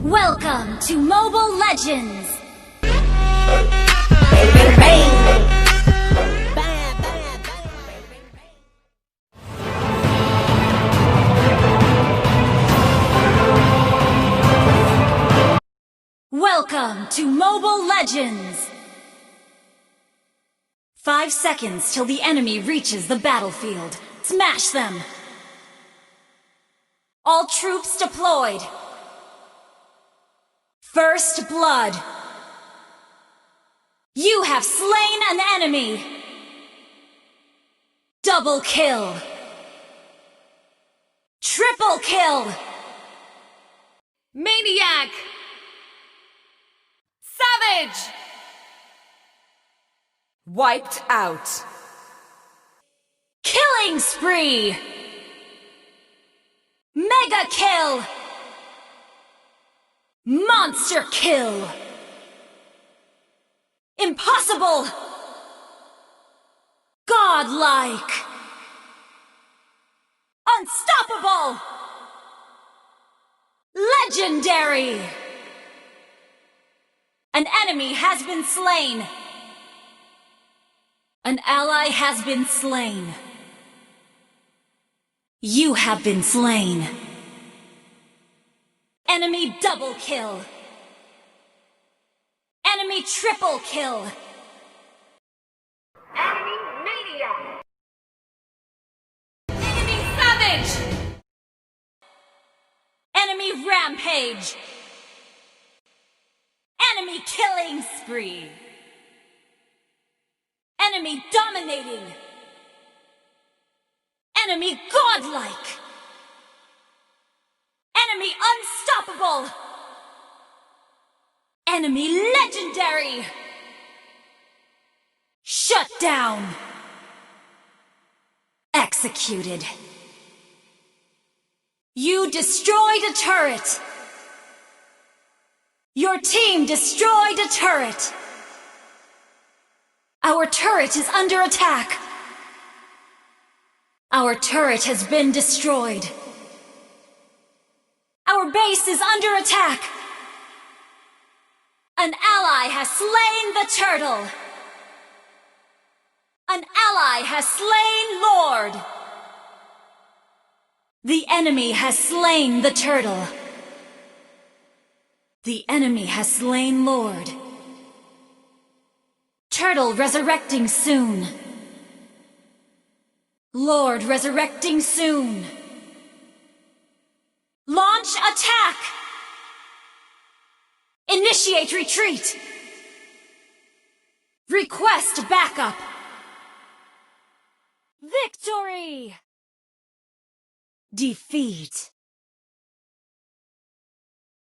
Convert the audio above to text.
Welcome to Mobile Legends! Welcome to Mobile Legends! 5 seconds till the enemy reaches the battlefield. Smash them! All troops deployed! First blood! You have slain an enemy! Double kill! Triple kill! Maniac! Savage! Wiped out. Killing spree! Mega kill! Monster kill! Impossible! Godlike! Unstoppable! Legendary! An enemy has been slain! An ally has been slain! You have been slain! Enemy double kill! Enemy triple kill! Enemy maniac! Enemy savage! Enemy rampage! Enemy killing spree! Enemy dominating! Enemy godlike! Enemy unstoppable! Enemy legendary! Shut down! Executed! You destroyed a turret! Your team destroyed a turret! Our turret is under attack! Our turret has been destroyed! Our base is under attack! An ally has slain the turtle! An ally has slain Lord! The enemy has slain the turtle! The enemy has slain Lord! Turtle resurrecting soon! Lord resurrecting soon! Launch attack! Initiate retreat! Request backup! Victory! Defeat!